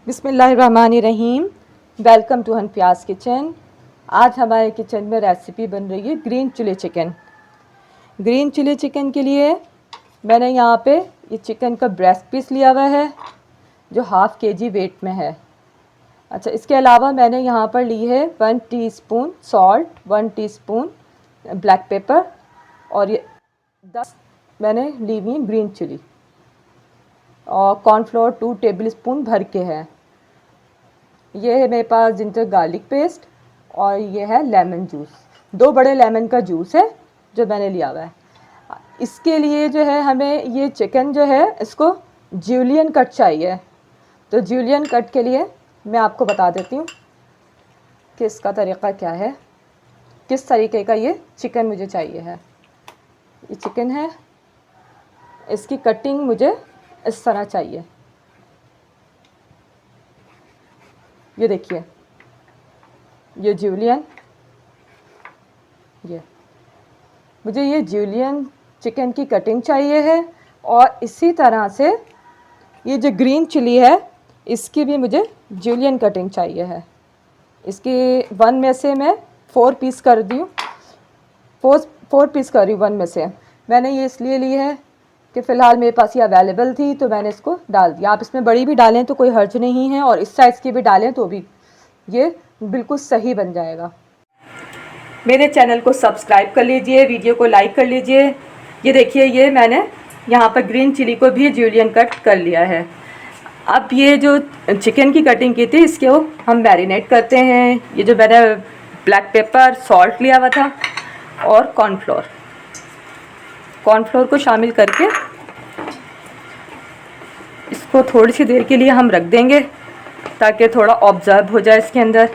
बिस्मिल्लाहिर्रहमानिर्रहीम। Welcome to Hanfiya's kitchen. आज हमारे किचन में रेसिपी बन रही है green chilli chicken. Green chilli chicken के लिए मैंने यहाँ पे ये चिकन का ब्रेस्ट पीस लिया हुआ है जो हाफ़ kg वेट में है। अच्छा, इसके अलावा मैंने यहाँ पर ली है 1 teaspoon salt, 1 teaspoon black pepper और ये 10 मैंने ली हुई ग्रीन चिली और कॉर्नफ्लोर 2 टेबलस्पून भर के है। ये है मेरे पास जिंजर गार्लिक पेस्ट और ये है लेमन जूस, 2 बड़े लेमन का जूस है जो मैंने लिया हुआ है। इसके लिए जो है हमें ये चिकन जो है इसको जूलियन कट चाहिए। तो जूलियन कट के लिए मैं आपको बता देती हूँ कि इसका तरीक़ा क्या है, किस तरीके का ये चिकन मुझे चाहिए है। ये चिकन है, इसकी कटिंग मुझे इस तरह चाहिए। ये देखिए, ये जूलियन, ये मुझे ये जूलियन चिकन की कटिंग चाहिए है। और इसी तरह से ये जो ग्रीन चिली है इसकी भी मुझे जूलियन कटिंग चाहिए है। इसकी 1 में से मैं 4 पीस कर दी हूँ, 4 पीस कर रही हूँ 1 में से। मैंने ये इसलिए ली है कि फ़िलहाल मेरे पास ये अवेलेबल थी तो मैंने इसको डाल दिया। आप इसमें बड़ी भी डालें तो कोई हर्ज नहीं है और इस साइज़ की भी डालें तो भी ये बिल्कुल सही बन जाएगा। मेरे चैनल को सब्सक्राइब कर लीजिए, वीडियो को लाइक कर लीजिए। ये देखिए, ये मैंने यहाँ पर ग्रीन चिली को भी जूलियन कट कर लिया है। अब ये जो चिकन की कटिंग की थी इसको हम मैरिनेट करते हैं। ये जो मैंने ब्लैक पेपर, सॉल्ट लिया हुआ था और कॉर्नफ्लोर को शामिल करके इसको थोड़ी सी देर के लिए हम रख देंगे ताकि थोड़ा ऑब्जर्व हो जाए इसके अंदर।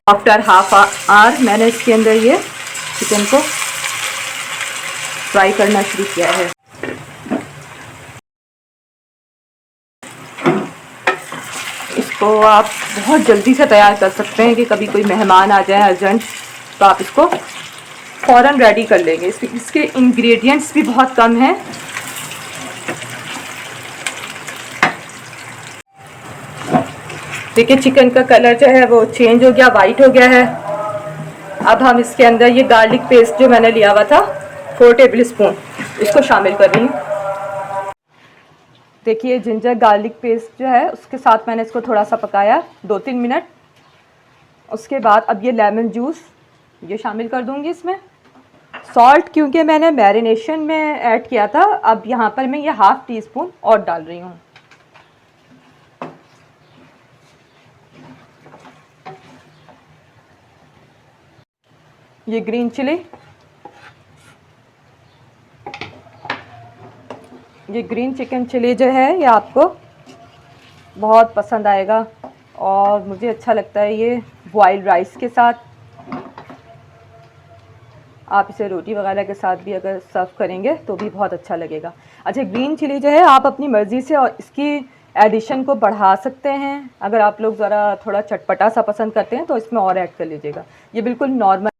आफ्टर हाफ आवर मैंने इसके अंदर ये चिकन को फ्राई करना शुरू किया है। इसको आप बहुत जल्दी से तैयार कर सकते हैं कि कभी कोई मेहमान आ जाए अर्जेंट तो आप इसको फ़ौरन रेडी कर लेंगे। इसके इंग्रेडिएंट्स भी बहुत कम हैं। देखिए, चिकन का कलर जो है वो चेंज हो गया, वाइट हो गया है। अब हम इसके अंदर ये गार्लिक पेस्ट जो मैंने लिया हुआ था 4 टेबलस्पून इसको शामिल कर रही हूँ। देखिए, जिंजर गार्लिक पेस्ट जो है उसके साथ मैंने इसको थोड़ा सा पकाया 2-3 मिनट। उसके बाद अब ये लेमन जूस ये शामिल कर दूँगी इसमें। सॉल्ट क्योंकि मैंने मैरिनेशन में ऐड किया था, अब यहाँ पर मैं ये हाफ़ टीस्पून और डाल रही हूँ। ये ग्रीन चिली, ये ग्रीन चिकन चिली जो है ये आपको बहुत पसंद आएगा और मुझे अच्छा लगता है ये बॉइल्ड राइस के साथ। आप इसे रोटी वगैरह के साथ भी अगर सर्व करेंगे तो भी बहुत अच्छा लगेगा। अच्छा, ग्रीन चिली जो है आप अपनी मर्ज़ी से और इसकी एडिशन को बढ़ा सकते हैं। अगर आप लोग ज़रा थोड़ा चटपटा सा पसंद करते हैं तो इसमें और ऐड कर लीजिएगा। ये बिल्कुल नॉर्मल